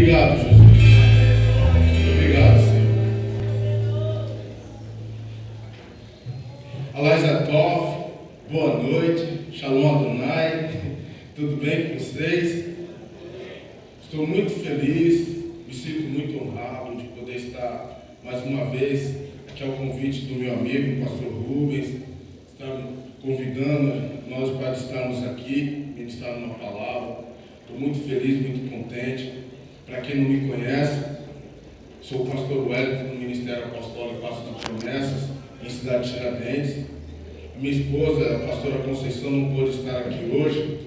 Obrigado, Jesus. Obrigado, Senhor. Alaisa Tov, boa noite. Shalom Adonai. Tudo bem com vocês? Estou muito feliz, me sinto muito honrado de poder estar mais uma vez aqui ao convite do meu amigo, o pastor Rubens, está convidando nós para estarmos aqui, ministrar uma palavra. Estou muito feliz, muito contente. Para quem não me conhece, sou o pastor Wellington do Ministério Apostólico Passo de Promessas, em Cidade Tiradentes. A minha esposa, a pastora Conceição, não pôde estar aqui hoje.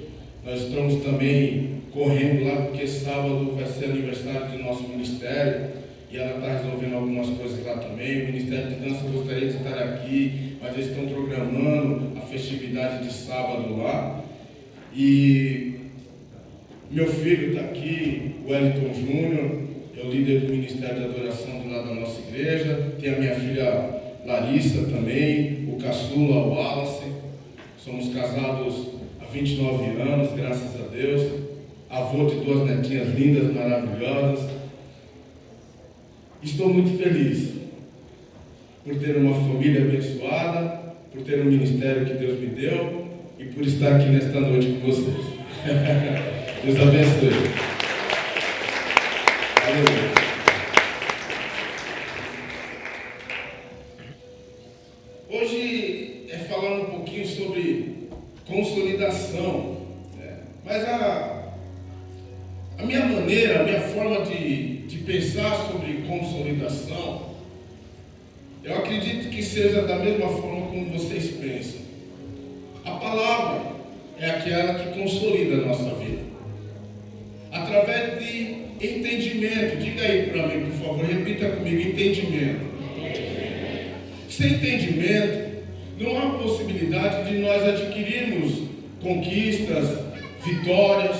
Nós estamos também correndo lá, porque sábado vai ser aniversário do nosso ministério, e ela está resolvendo algumas coisas lá também. O Ministério de Dança gostaria de estar aqui, mas eles estão programando a festividade de sábado lá. E meu filho está aqui, o Wellington Júnior, é o líder do Ministério de Adoração do lado da nossa igreja. Tem a minha filha Larissa também, o caçula, o Wallace. Somos casados há 29 anos, graças a Deus. Avô de 2 netinhas lindas, maravilhosas. Estou muito feliz por ter uma família abençoada, por ter um ministério que Deus me deu e por estar aqui nesta noite com vocês. Deus abençoe. Aleluia. Hoje é falando um pouquinho sobre consolidação, né? Mas a minha maneira, a minha forma de pensar sobre consolidação, eu acredito que seja da mesma forma como vocês pensam. A palavra é aquela que consolida a nossa vida. Através de entendimento. Diga aí para mim, por favor, repita comigo: entendimento. Sem entendimento, não há possibilidade de nós adquirirmos conquistas, vitórias.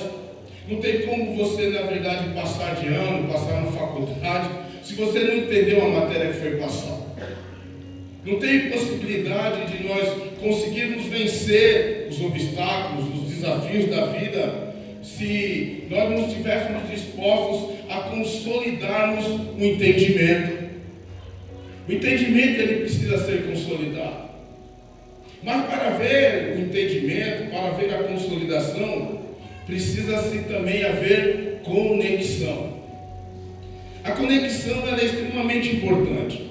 Não tem como você, na verdade, passar de ano, passar na faculdade, se você não entendeu a matéria que foi passada. Não tem possibilidade de nós conseguirmos vencer os obstáculos, os desafios da vida, se nós não estivéssemos dispostos a consolidarmos o entendimento. O entendimento, ele precisa ser consolidado. Mas para ver o entendimento, para ver a consolidação, precisa-se também haver conexão. A conexão, ela é extremamente importante.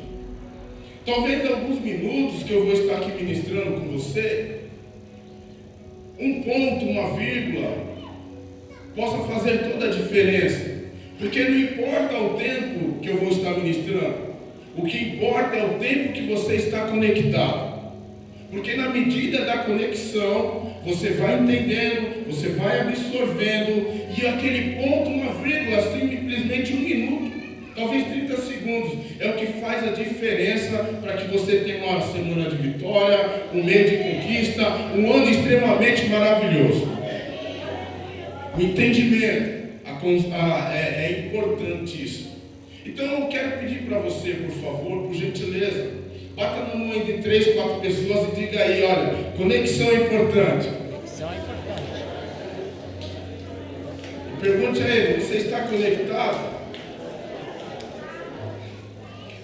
Talvez em alguns minutos que eu vou estar aqui ministrando com você, um ponto, uma vírgula, possa fazer toda a diferença. Porque não importa o tempo que eu vou estar ministrando, o que importa é o tempo que você está conectado. Porque na medida da conexão, você vai entendendo, você vai absorvendo, e aquele ponto, uma vírgula, simplesmente 1 minuto, talvez 30 segundos, é o que faz a diferença para que você tenha uma semana de vitória, um mês de conquista, um ano extremamente maravilhoso. O entendimento é importantíssimo. Então eu quero pedir para você, por favor, por gentileza, bata na mão de 3, 4 pessoas e diga aí: olha, conexão é importante. Conexão é importante. Pergunte a ele: você está conectado?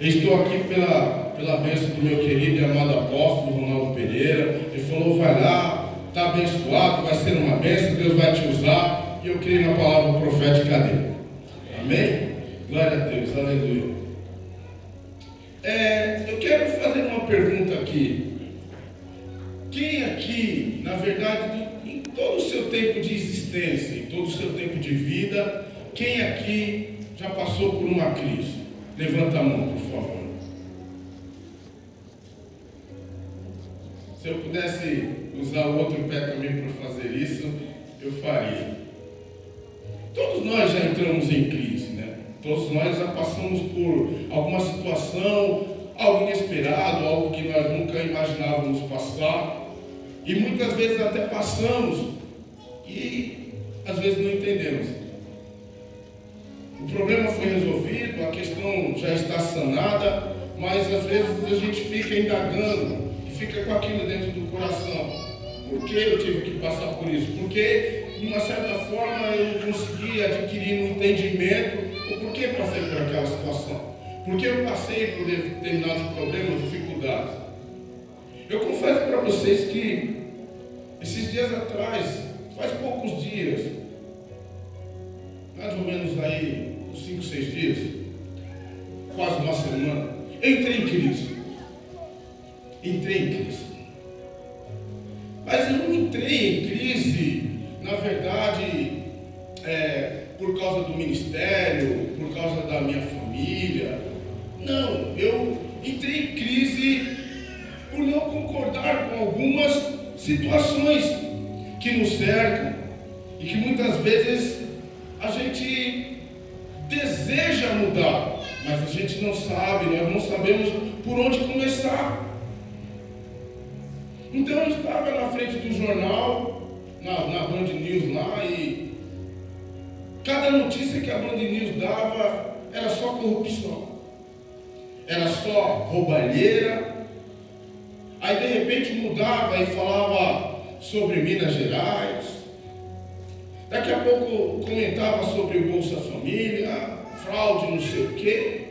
Eu estou aqui pela bênção do meu querido e amado apóstolo Ronaldo Pereira. Ele falou: vai lá, está abençoado, vai ser uma bênção, Deus vai te usar. E eu creio na palavra profética dele. Amém? Glória a Deus, aleluia. Eu quero fazer uma pergunta aqui. Quem aqui, na verdade, em todo o seu tempo de existência, em todo o seu tempo de vida, quem aqui já passou por uma crise? Levanta a mão, por favor. Se eu pudesse usar o outro pé também para fazer isso, eu faria. Todos nós já entramos em crise, né? Todos nós já passamos por alguma situação, algo inesperado, algo que nós nunca imaginávamos passar. E muitas vezes até passamos e às vezes não entendemos. O problema foi resolvido, a questão já está sanada, mas às vezes a gente fica indagando e fica com aquilo dentro do coração. Por que eu tive que passar por isso? Porque, de uma certa forma, eu consegui adquirir um entendimento que passei por aquela situação? Por que eu passei por determinados problemas, dificuldades? Eu confesso para vocês que esses dias atrás, faz poucos dias, mais ou menos aí, uns 5, 6 dias, quase uma semana, eu entrei em crise. Mas eu não entrei em crise, na verdade, por causa do ministério, por causa da minha família. Não, eu entrei em crise por não concordar com algumas situações que nos cercam e que muitas vezes a gente deseja mudar, mas a gente não sabe, nós não sabemos por onde começar. Então eu estava na frente do jornal, na Band News lá, e cada notícia que a Band News dava era só corrupção, era só roubalheira. Aí de repente mudava e falava sobre Minas Gerais, daqui a pouco comentava sobre o Bolsa Família, fraude não sei o quê.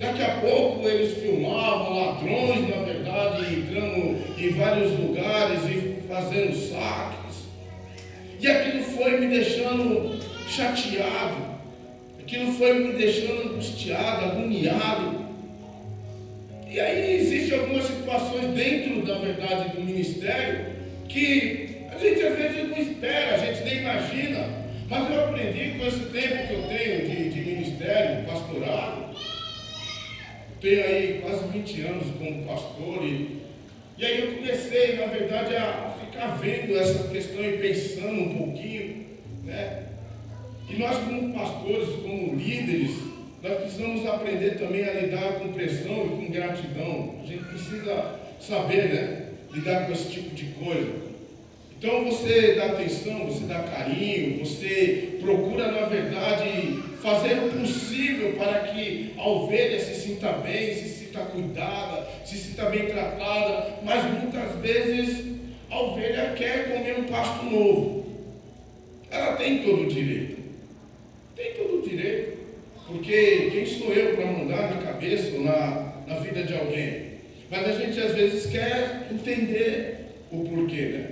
Daqui a pouco eles filmavam ladrões, na verdade, entrando em vários lugares e fazendo saques. E aquilo foi me deixando chateado, aquilo foi me deixando angustiado, agoniado. E aí existem algumas situações dentro, da verdade, do ministério que a gente às vezes não espera, a gente nem imagina. Mas eu aprendi com esse tempo que eu tenho de ministério, pastorado. Tenho aí quase 20 anos como pastor e aí eu comecei, na verdade, a ficar vendo essa questão e pensando um pouquinho, né? E nós como pastores, como líderes, nós precisamos aprender também a lidar com pressão e com gratidão. A gente precisa saber, né, lidar com esse tipo de coisa. Então você dá atenção, você dá carinho, você procura, na verdade, fazer o possível para que a ovelha se sinta bem, se sinta cuidada, se sinta bem tratada, mas muitas vezes a ovelha quer comer um pasto novo. Ela tem todo o direito. Tem todo o direito. Porque quem sou eu para mandar na cabeça ou na vida de alguém? Mas a gente às vezes quer entender o porquê, né?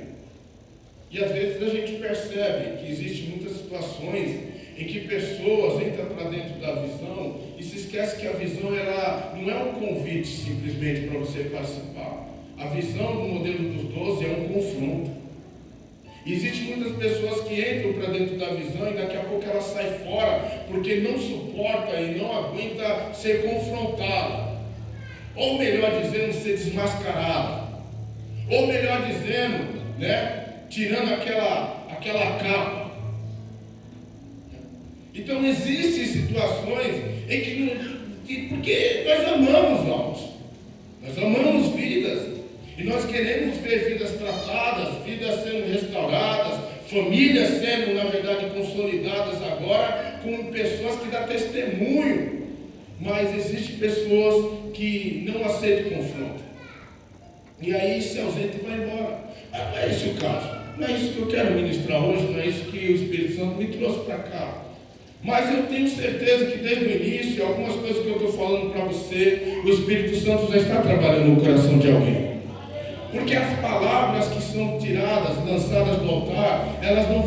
E às vezes a gente percebe que existem muitas situações em que pessoas entram para dentro da visão e se esquece que a visão ela não é um convite simplesmente para você participar. A visão do modelo dos 12 é um confronto. E existem muitas pessoas que entram para dentro da visão e daqui a pouco ela sai fora porque não suporta e não aguenta ser confrontada. Ou melhor dizendo, ser desmascarada. Ou melhor dizendo, né, tirando aquela capa. Então existem situações em que porque nós amamos almas, nós amamos vidas, e nós queremos ver vidas tratadas, vidas sendo restauradas, famílias sendo, na verdade, consolidadas agora, com pessoas que dão testemunho, mas existem pessoas que não aceitam confronto, e aí se ausenta e vai embora. Mas não é esse o caso, não é isso que eu quero ministrar hoje, não é isso que o Espírito Santo me trouxe para cá. Mas eu tenho certeza que desde o início, algumas coisas que eu estou falando para você, o Espírito Santo já está trabalhando no coração de alguém. Porque as palavras que são tiradas, lançadas do altar, elas não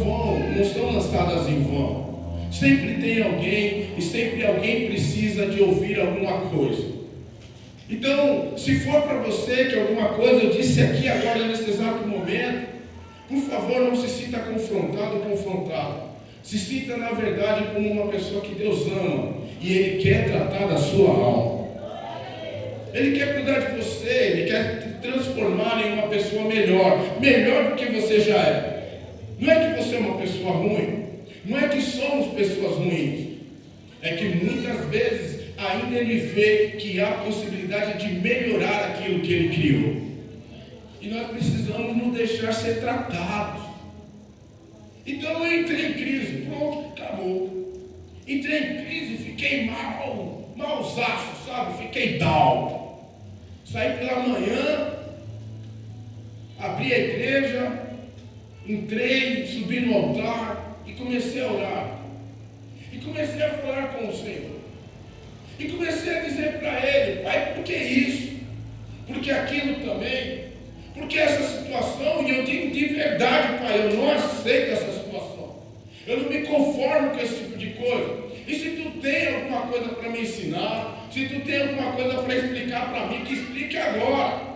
são lançadas em vão. Sempre tem alguém e sempre alguém precisa de ouvir alguma coisa. Então, se for para você que alguma coisa eu disse aqui agora nesse exato momento, por favor, não se sinta confrontado ou confrontada. Se sinta, na verdade, como uma pessoa que Deus ama e Ele quer tratar da sua alma. Ele quer cuidar de você, Ele quer te transformar em uma pessoa melhor do que você já é. Não é que você é uma pessoa ruim, não é que somos pessoas ruins, é que muitas vezes ainda Ele vê que há possibilidade de melhorar aquilo que Ele criou. E nós precisamos nos deixar ser tratados. Então eu entrei em crise, pronto, acabou. Entrei em crise, fiquei malzaço, sabe? Fiquei down. Saí pela manhã, abri a igreja, entrei, subi no altar e comecei a orar. E comecei a falar com o Senhor. E comecei a dizer para Ele: Pai, por que isso? Porque aquilo também? Porque essa situação? E eu digo de verdade, Pai, eu não aceito essa situação. Eu não me conformo com esse tipo de coisa. E se tu tem alguma coisa para me ensinar, se tu tem alguma coisa para explicar para mim, que explique agora.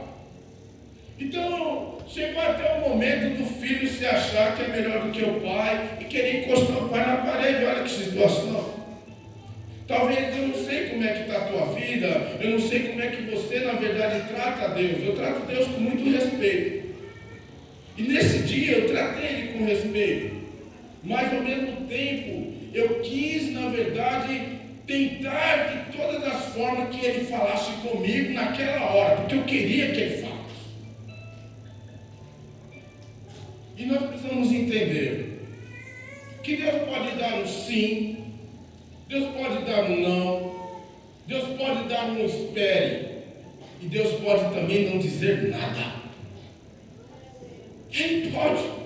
Então, chegou até o momento do filho se achar que é melhor do que o pai e querer encostar o pai na parede. Olha que situação. Talvez eu não sei como é que está a tua vida, eu não sei como é que você, na verdade, trata Deus. Eu trato Deus com muito respeito. E nesse dia eu tratei Ele com respeito. Mas, ao mesmo tempo, eu quis, na verdade, tentar de todas as formas que Ele falasse comigo naquela hora, porque eu queria que Ele falasse. E nós precisamos entender que Deus pode dar um sim, Deus pode dar um não, Deus pode dar um espere, e Deus pode também não dizer nada. Ele pode.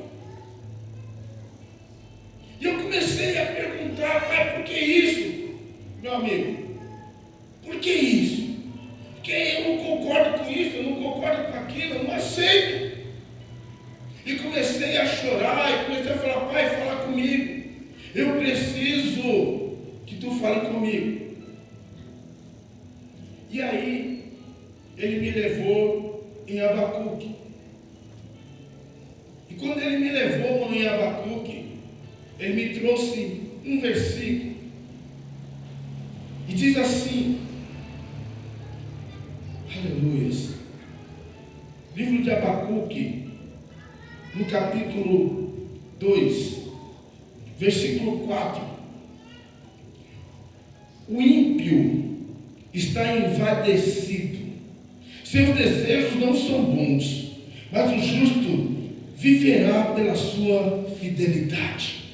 E eu comecei a perguntar: Pai, por que isso? Meu amigo, por que isso? Porque eu não concordo com isso, eu não concordo com aquilo, eu não aceito. E comecei a chorar, e comecei a falar: Pai, fala comigo. Eu preciso que tu fale comigo. E aí, Ele me levou em Abacuque. E quando Ele me levou em Abacuque, Ele me trouxe um versículo. E diz assim, aleluias, livro de Abacuque, no capítulo 2, versículo 4. O ímpio está envadecido, seus desejos não são bons, mas o justo viverá pela sua fidelidade.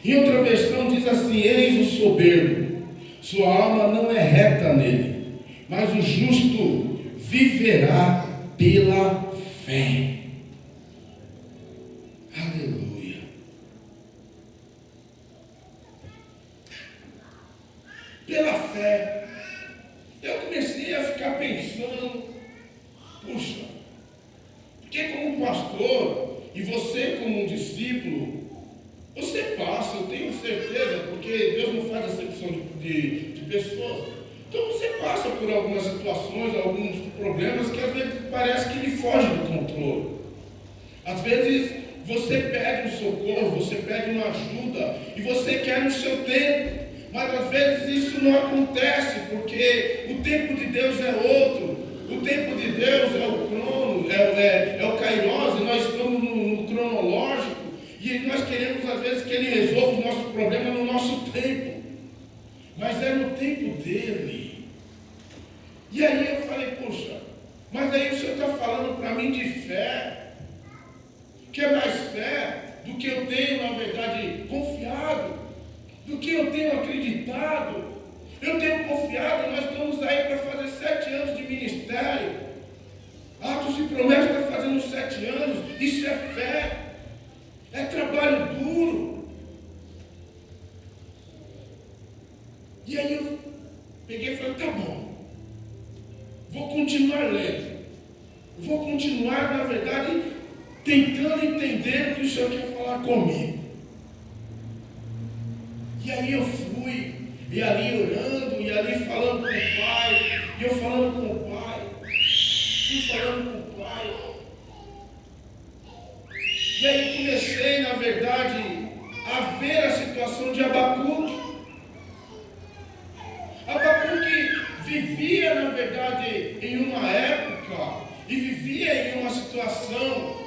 Em outra versão diz assim: eis o soberbo, sua alma não é reta nele, mas o justo viverá pela fé. Aleluia. Pela fé. Eu comecei a ficar pensando: puxa, porque como pastor e você como um discípulo, você passa, eu tenho certeza, porque Deus não faz acepção de pessoas. Então você passa por algumas situações, alguns problemas que às vezes parece que lhe foge do controle. Às vezes você pede um socorro, você pede uma ajuda e você quer no seu tempo. Mas às vezes isso não acontece, porque o tempo de Deus é outro. O tempo de Deus é o crono, é o kairos, e nós estamos no cronológico. E nós queremos às vezes que Ele resolva o nosso problema no nosso tempo. Mas é no tempo dEle. E aí eu falei: poxa, mas aí o Senhor está falando para mim de fé. Que é mais fé do que eu tenho, na verdade, confiado, do que eu tenho acreditado. Eu tenho confiado, nós estamos aí para fazer 7 anos de ministério. Atos de Promessa está fazendo 7 anos. Isso é fé. É trabalho duro. E aí eu peguei e falei: tá bom, vou continuar lendo. Vou continuar, na verdade, tentando entender o que o Senhor quer falar comigo. E aí eu fui, e ali orando, e ali falando com o Pai, e eu falando com o Pai, fui falando com o Pai. E aí comecei, na verdade, a ver a situação de Abacuque. Abacuque vivia, na verdade, em uma época, e vivia em uma situação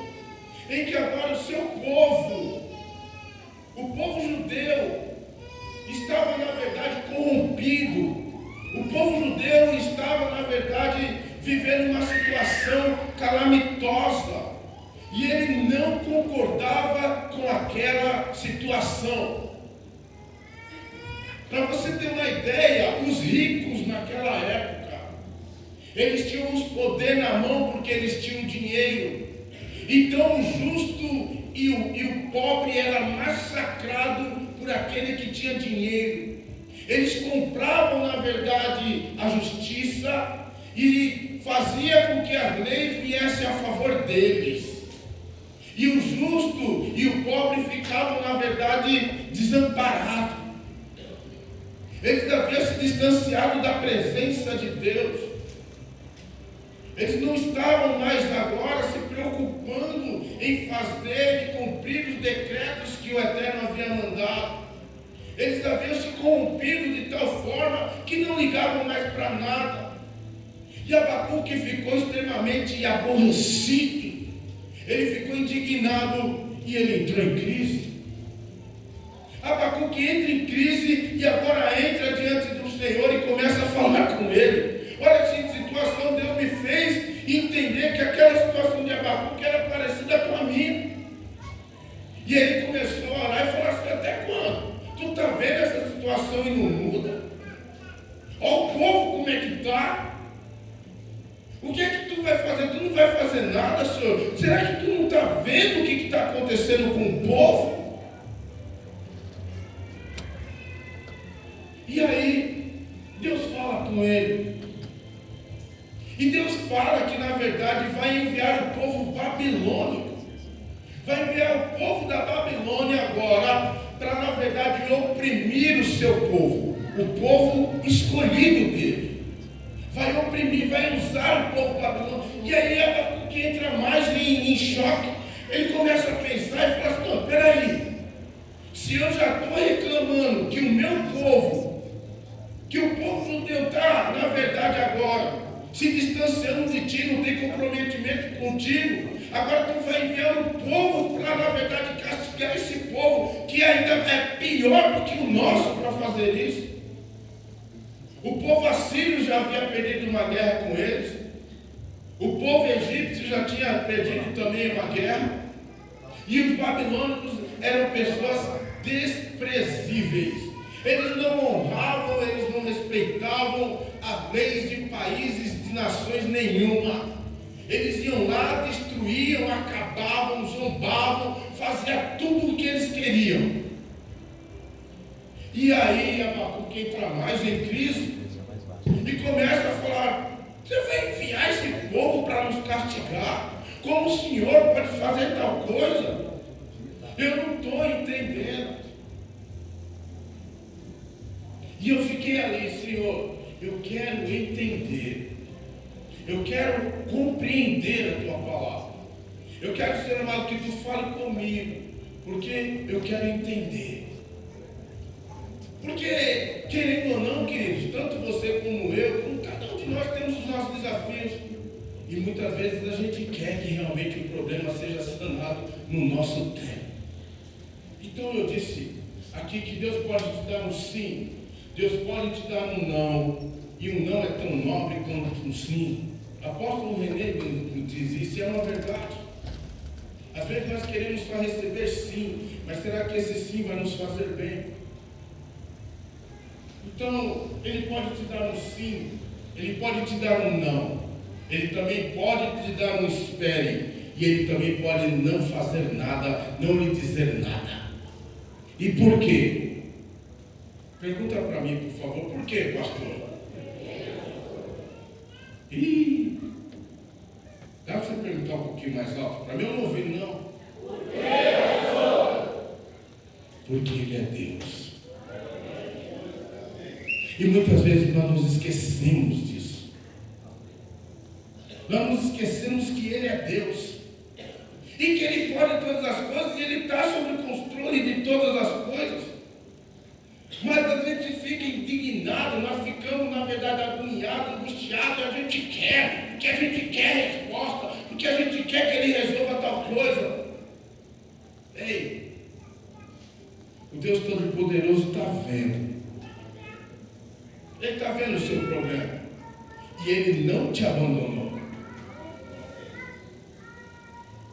em que agora o seu povo, o povo judeu, estava, na verdade, corrompido. O povo judeu estava, na verdade, vivendo uma situação calamitosa. E ele não concordava com aquela situação. Para você ter uma ideia, os ricos naquela época, eles tinham os poder na mão porque eles tinham dinheiro. Então o justo e o pobre era massacrado por daquele que tinha dinheiro. Eles compravam, na verdade, a justiça e fazia com que as leis viessem a favor deles. E o justo e o pobre ficavam, na verdade, desamparados. Eles haviam se distanciado da presença de Deus. Eles não estavam mais agora se preocupando em fazer e cumprir os decretos que o Eterno havia mandado. Eles haviam se corrompido de tal forma que não ligavam mais para nada. E Abacuque ficou extremamente aborrecido. Ele ficou indignado e ele entrou em crise. Abacuque entra em crise e agora entra diante do Senhor e começa a falar com ele. Olha que situação Deus me fez entender que aquela situação de Abacuque era parecida com a minha. E ele começou a orar e falou assim: até quando? Tu está vendo essa situação e não muda? Olha o povo como é que está. O que é que tu vai fazer? Tu não vai fazer nada, Senhor? Será que tu não está vendo o que está acontecendo com o povo? E aí, Deus fala com ele. E Deus fala que, na verdade, vai enviar o povo babilônico. Vai enviar o povo da Babilônia agora para, na verdade, oprimir o seu povo. O povo escolhido dele. Vai oprimir, vai usar o povo babilônico. E aí Abacuque entra mais em choque. Ele começa a pensar e fala assim: não, peraí. Se eu já estou reclamando que o meu povo, que o povo judeu está, na verdade, agora, se distanciando de ti, não tem comprometimento contigo, agora tu vai enviar o povo para, na verdade, castigar esse povo, que ainda é pior do que o nosso para fazer isso. O povo assírio já havia perdido uma guerra com eles. O povo egípcio já tinha perdido também uma guerra. E os babilônicos eram pessoas desprezíveis. Eles não honravam, eles não respeitavam as leis de países, de nações nenhuma. Eles iam lá, destruíam, acabavam, zombavam, faziam tudo o que eles queriam. E aí Abacuque entra mais em crise e começa a falar: você vai enviar esse povo para nos castigar? Como o Senhor pode fazer tal coisa? Eu não estou entendendo. E eu fiquei ali: Senhor, eu quero entender. Eu quero compreender a tua palavra. Eu quero, Senhor amado, que tu fale comigo, porque eu quero entender. Porque, querendo ou não, queridos, tanto você como eu, como cada um de nós temos os nossos desafios. E muitas vezes a gente quer que realmente o problema seja sanado no nosso tempo. Então eu disse aqui que Deus pode te dar um sim, Deus pode te dar um não, e um não é tão nobre quanto um sim. Apóstolo René me diz isso, e é uma verdade. Às vezes nós queremos só receber sim, mas será que esse sim vai nos fazer bem? Então, Ele pode te dar um sim, Ele pode te dar um não, Ele também pode te dar um espere, e Ele também pode não fazer nada, não lhe dizer nada. E por quê? Pergunta para mim, por favor, por quê, pastor? Dá para você perguntar um pouquinho mais alto? Para mim eu não ouvi, não. Porque Ele é Deus. E muitas vezes nós nos esquecemos disso. Nós nos esquecemos que Ele é Deus. E que Ele pode todas as coisas e Ele está sob o controle de todas as coisas. Mas a gente fica indignado, nós ficamos, na verdade, agoniados, angustiados, a gente quer, porque a gente quer resposta, porque a gente quer que Ele resolva tal coisa. Ei, o Deus Todo-Poderoso está vendo. Ele está vendo o seu problema. E Ele não te abandonou.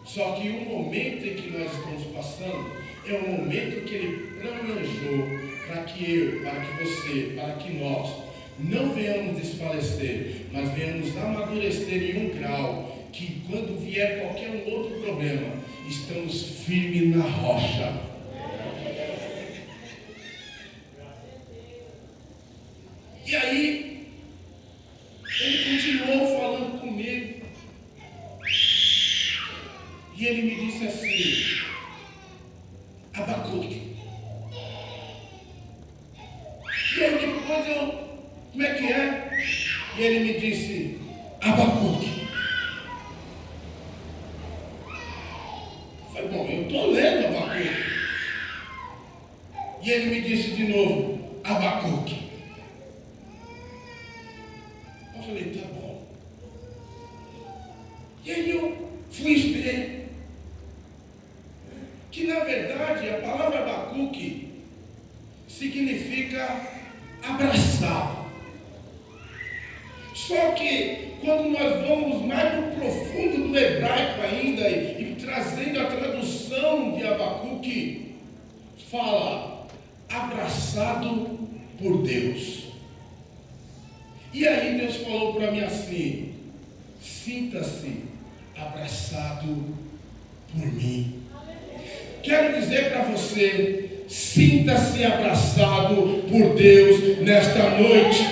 Só que o momento em que nós estamos passando é um momento que Ele planejou para que eu, para que você, para que nós não venhamos desfalecer, mas venhamos amadurecer em um grau que quando vier qualquer outro problema, estamos firmes na rocha. E aí, ele continuou falando comigo. E ele me disse assim: Abacuque. E aí depois como é que é? E ele me disse: Abacuque. Eu falei: bom, eu estou lendo Abacuque. E ele me disse de novo: Abacuque. Eu falei: tá bom. E aí eu fui ver que na verdade a palavra Abacuque significa abraçar. Só que quando nós vamos mais para o profundo do hebraico ainda e trazendo a tradução de Abacuque, fala abraçado por Deus. E aí Deus falou para mim assim: sinta-se abraçado por mim. Quero dizer para você, sinta-se abraçado por Deus nesta noite.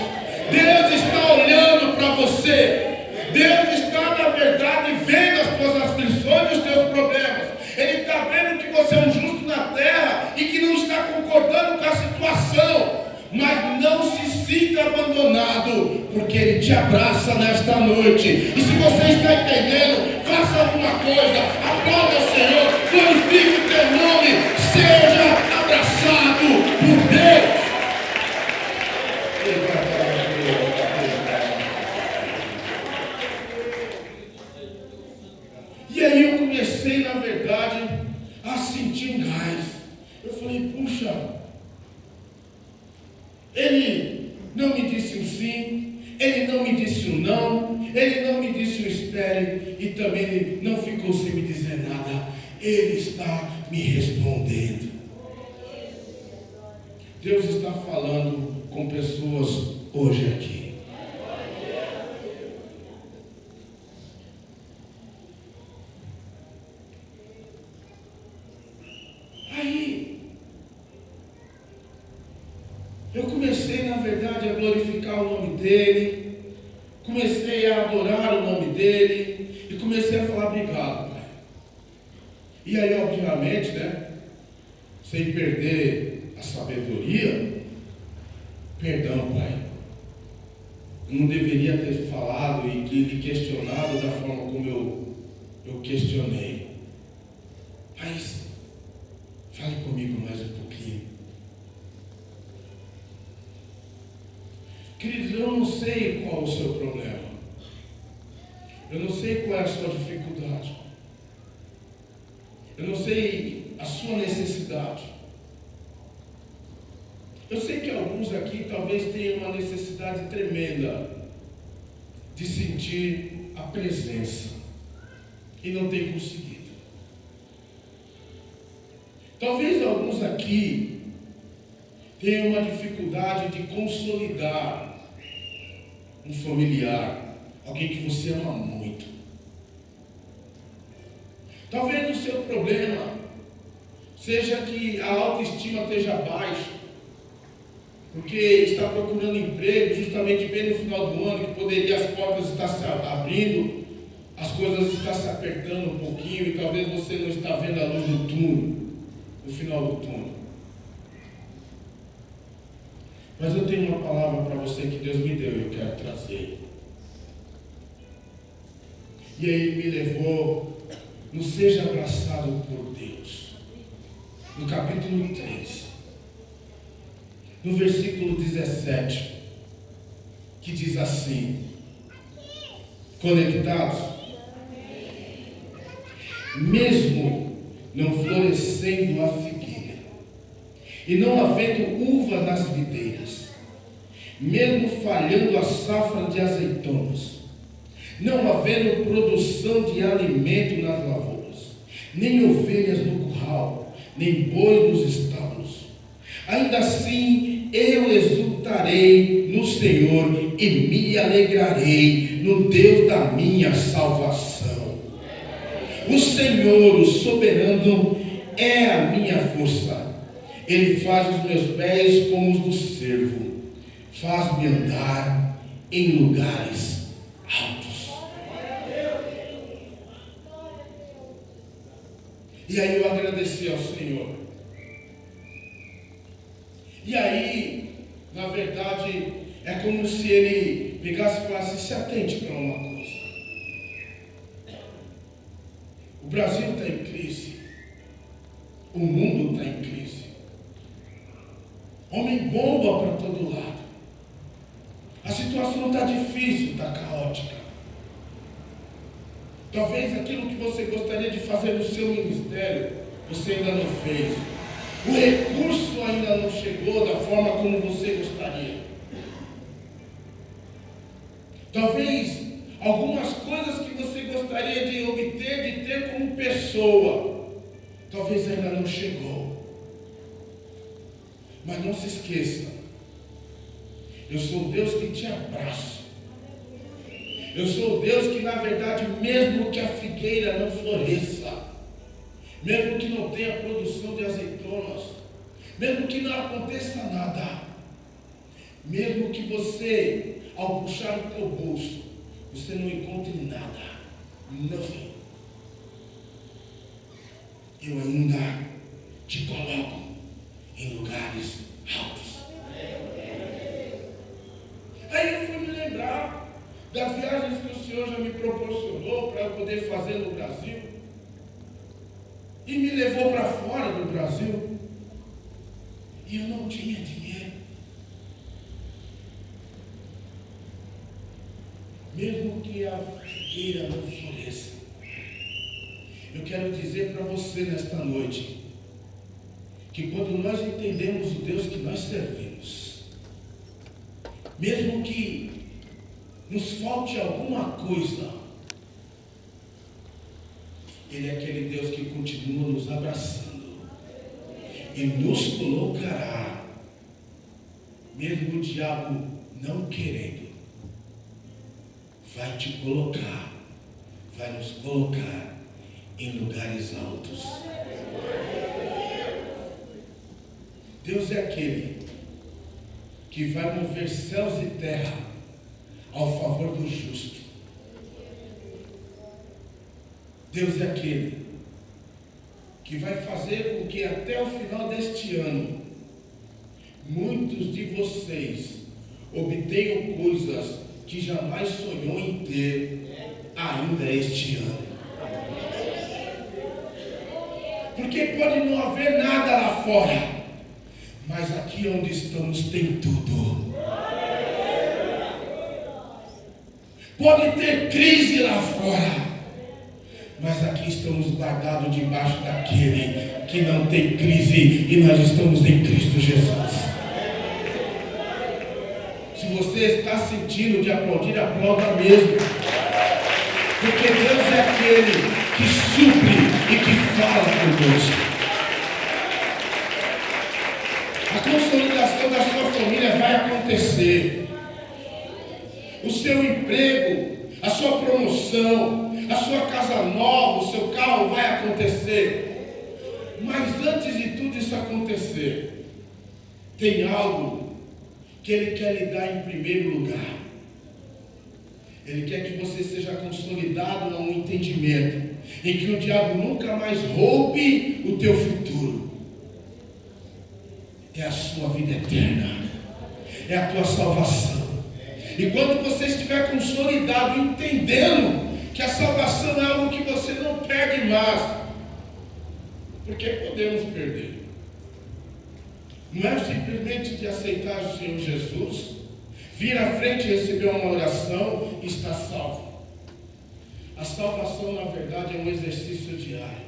Deus está olhando para você. Deus está, na verdade, vendo as tuas aflições e os teus problemas. Ele está vendo que você é um justo na terra e que não está concordando com a situação. Mas não se sinta abandonado, porque Ele te abraça nesta noite. E se você está entendendo, faça alguma coisa, aplauda o Senhor, glorifique o teu nome, seja abraçado por Deus. E aí eu comecei, na verdade, a sentir um gás. Eu falei: puxa, Ele não me disse um sim, Ele não me disse um não, Ele não me disse um espere, e também Ele não ficou sem me dizer nada. Ele está me respondendo. Deus está falando com pessoas hoje aqui. Aí eu comecei, na verdade, a glorificar o nome dEle, comecei a adorar o nome dEle e comecei a falar: obrigado, Pai. E aí, obviamente, né, sem perder a sabedoria, perdão, Pai, eu não deveria ter falado e lhe questionado da forma como eu questionei. Mas fale comigo mais um pouquinho. Queridos, eu não sei qual o seu problema. Eu não sei qual é a sua dificuldade. Eu não sei a sua necessidade. Eu sei que alguns aqui talvez tenham uma necessidade tremenda de sentir a presença e não tem conseguido. Talvez alguns aqui tenham uma dificuldade de consolidar um familiar, alguém que você ama muito. Talvez o seu problema seja que a autoestima esteja baixa, porque está procurando emprego justamente bem no final do ano, que poderia as portas estar se abrindo, as coisas estão se apertando um pouquinho e talvez você não está vendo a luz do túnel, no final do túnel. Mas eu tenho uma palavra para você que Deus me deu e eu quero trazer. E aí Ele me levou no Seja Abraçado por Deus, no capítulo 3, no versículo 17, que diz assim: conectados? Mesmo não florescendo a figueira, e não havendo uva nas videiras, mesmo falhando a safra de azeitonas, não havendo produção de alimento nas lavouras, nem ovelhas no curral, nem boi nos estábulos, ainda assim eu exultarei no Senhor e me alegrarei no Deus da minha salvação. O Senhor, o soberano, é a minha força. Ele faz os meus pés como os do cervo, faz-me andar em lugares altos. E aí eu agradeci ao Senhor. E aí, na verdade, é como se Ele pegasse e falasse: se atente para uma coisa. O Brasil está em crise. O mundo está em crise. Homem bomba para todo lado. A situação está difícil, está caótica. Talvez aquilo que você gostaria de fazer no seu ministério, você ainda não fez. O recurso ainda não chegou da forma como você gostaria. Talvez algumas coisas que você gostaria de obter, de ter como pessoa, talvez ainda não chegou. Mas não se esqueça, eu sou o Deus que te abraço. Eu sou o Deus que, na verdade, mesmo que a figueira não floresça, mesmo que não tenha produção de azeitonas, mesmo que não aconteça nada, mesmo que você, ao puxar o teu bolso, você não encontre nada, nothing, eu ainda te coloco em lugares altos. Aí eu fui me lembrar das viagens que o Senhor já me proporcionou para eu poder fazer no Brasil, e me levou para fora do Brasil, e eu não tinha dinheiro. Mesmo que a figueira não floresça, eu quero dizer para você nesta noite, que quando nós entendemos o Deus que nós servimos, mesmo que nos falte alguma coisa, Ele é aquele Deus que continua nos abraçando e nos colocará, mesmo o diabo não querendo, vai te colocar, vai nos colocar em lugares altos. Deus é aquele que vai mover céus e terra ao favor do justo. Deus é aquele que vai fazer com que até o final deste ano, muitos de vocês obtenham coisas que jamais sonhou em ter ainda este ano. Porque pode não haver nada lá fora, mas aqui onde estamos tem tudo. Pode ter crise lá fora, mas aqui estamos guardados debaixo daquele que não tem crise, e nós estamos em Cristo Jesus. Se você está sentindo de aplaudir, aplauda mesmo. Porque Deus é aquele que supre e que fala conosco. A consolidação da sua família vai acontecer. O seu emprego, a sua promoção, a sua casa nova, o seu carro vai acontecer. Mas antes de tudo isso acontecer, tem algo que Ele quer lhe dar em primeiro lugar. Ele quer que você seja consolidado num entendimento em que o diabo nunca mais roube o teu futuro. É a sua vida eterna, é a tua salvação. E quando você estiver consolidado, entendendo que a salvação é algo que você não perde mais, porque podemos perder. Não é simplesmente de aceitar o Senhor Jesus, vir à frente e receber uma oração e estar salvo. A salvação, na verdade, é um exercício diário.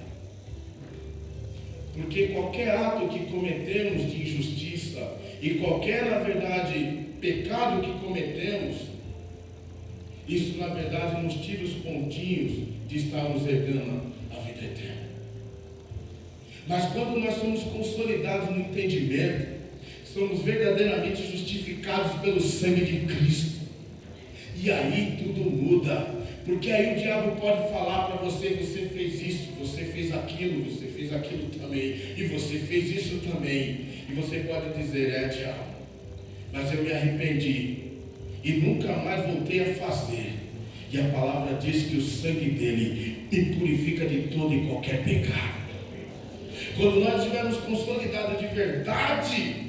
Porque qualquer ato que cometemos de injustiça e qualquer, na verdade, pecado que cometemos, isso, na verdade, nos tira os pontinhos de estarmos herdando a vida eterna. Mas quando nós somos consolidados no entendimento, somos verdadeiramente justificados pelo sangue de Cristo. E aí tudo muda. Porque aí o diabo pode falar para você: você fez isso, você fez aquilo também, e você fez isso também. E você pode dizer: diabo, mas eu me arrependi e nunca mais voltei a fazer. E a palavra diz que o sangue dele me purifica de todo e qualquer pecado. Quando nós estivermos consolidados de verdade,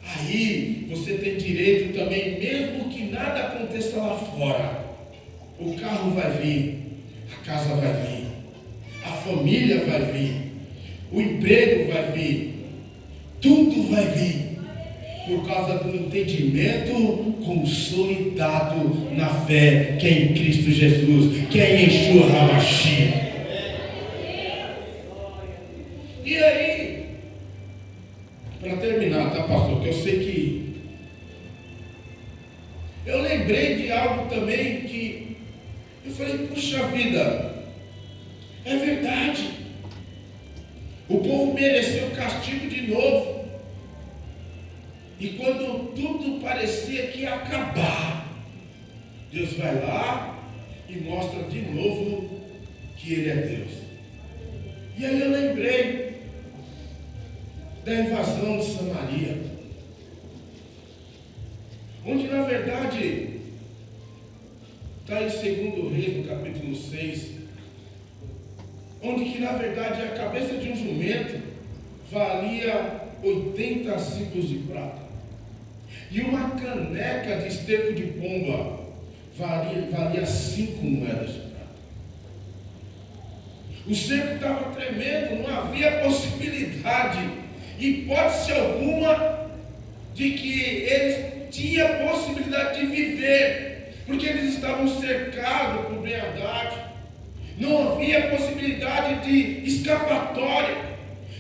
aí você tem direito também, mesmo que nada aconteça lá fora, o carro vai vir, a casa vai vir, a família vai vir, o emprego vai vir, tudo vai vir, por causa do entendimento consolidado na fé, que é em Cristo Jesus, que é em Yeshua HaMashiach. E aí, para terminar, tá, pastor, que eu sei que eu lembrei de algo também que eu falei, puxa vida, é verdade, o povo mereceu castigo de novo. E quando tudo parecia que ia acabar, Deus vai lá e mostra de novo que Ele é Deus. E aí eu lembrei da invasão de Samaria, onde na verdade está em 2 Reis, no capítulo 6, onde que na verdade a cabeça de um jumento valia 80 ciclos de prata. E uma caneca de esterco de pomba valia 5 moedas de prata. O cerco estava tremendo, não havia possibilidade, hipótese alguma, de que eles tinham possibilidade de viver, porque eles estavam cercados por Ben-Hadad. Não havia possibilidade de escapatória.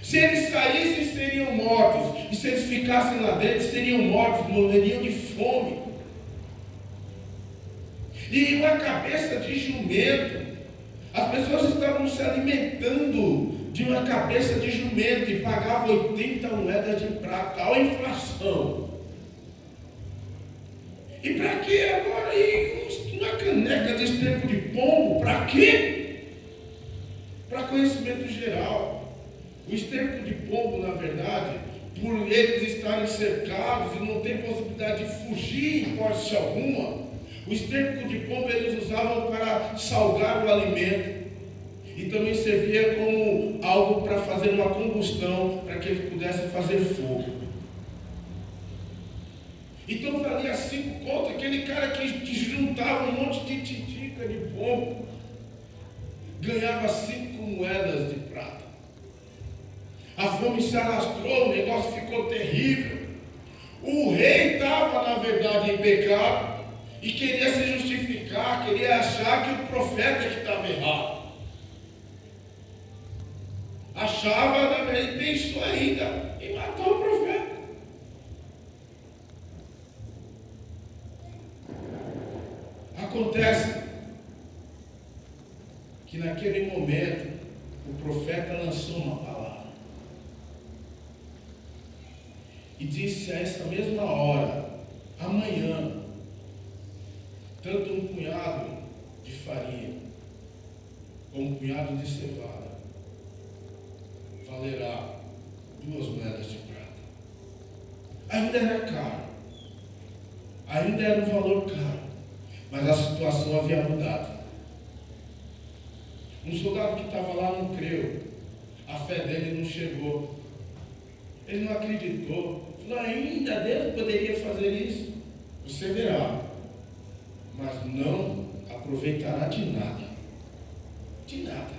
Se eles saíssem, seriam mortos. E se eles ficassem lá dentro, seriam mortos, morreriam de fome. E uma cabeça de jumento. As pessoas estavam se alimentando de uma cabeça de jumento e pagavam 80 moedas de prata. Olha a inflação. E para que agora aí uma caneca de esterco de pombo? Para quê? Para conhecimento geral. O esterco de pombo, na verdade, por eles estarem cercados e não ter possibilidade de fugir em hipótese alguma, o esterco de pombo eles usavam para salgar o alimento e também servia como algo para fazer uma combustão, para que eles pudessem fazer fogo. Então valia 5 contos, aquele cara que juntava um monte de titica de pombo, ganhava 5 moedas de prata. A fome se alastrou, o negócio ficou terrível. O rei estava, na verdade, em pecado e queria se justificar, queria achar que o profeta que estava errado. Achava, na verdade, ele pensou ainda em matar o profeta. Acontece que naquele momento o profeta lançou uma palavra. E disse a essa mesma hora, amanhã, tanto um punhado de farinha, como um punhado de cevada, valerá 2 moedas de prata. Ainda era caro, ainda era um valor caro, mas a situação havia mudado. Um soldado que estava lá não creu, a fé dele não chegou. Ele não acreditou. Falou, ainda Deus poderia fazer isso. Você verá. Mas não aproveitará de nada. De nada.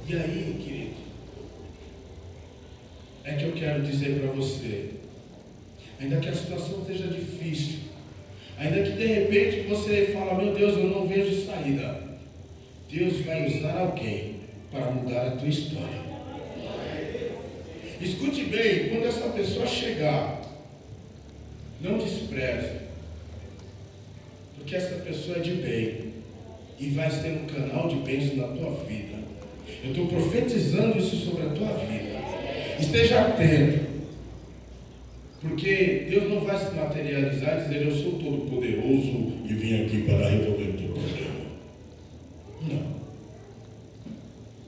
E aí, querido, é que eu quero dizer para você, ainda que a situação esteja difícil, ainda que de repente você fala, meu Deus, eu não vejo saída, Deus vai usar alguém para mudar a tua história. Escute bem, quando essa pessoa chegar, não despreze, porque essa pessoa é de bem e vai ser um canal de bênção na tua vida. Eu estou profetizando isso sobre a tua vida. Esteja atento, porque Deus não vai se materializar e dizer, eu sou todo poderoso e vim aqui para resolver o teu problema. Não.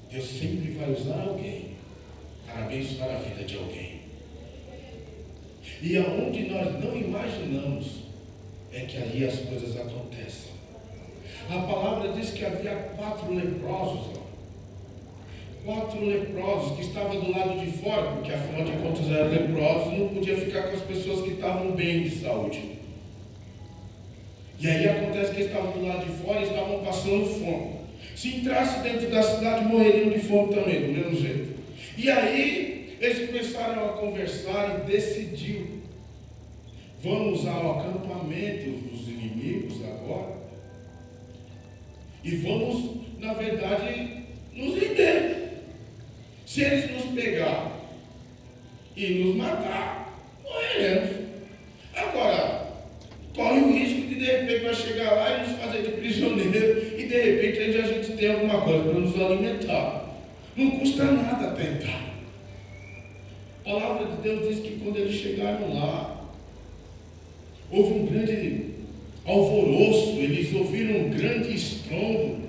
Deus sempre vai usar alguém para abençoar a vida de alguém. E aonde nós não imaginamos é que ali as coisas acontecem. A palavra diz que havia 4 leprosos lá. 4 leprosos que estavam do lado de fora, porque afinal de contas eram leprosos, não podia ficar com as pessoas que estavam bem de saúde. E aí acontece que eles estavam do lado de fora e estavam passando fome. Se entrasse dentro da cidade, morreriam de fome também, do mesmo jeito. E aí eles começaram a conversar e decidiu: vamos ao acampamento dos inimigos agora e vamos, na verdade, nos render. Se eles nos pegar e nos matar, morreremos. Agora, corre o risco de repente vai chegar lá e nos fazer de prisioneiro e de repente a gente tem alguma coisa para nos alimentar. Não custa nada tentar. A palavra de Deus diz que quando eles chegaram lá, houve um grande alvoroço, eles ouviram um grande estrondo.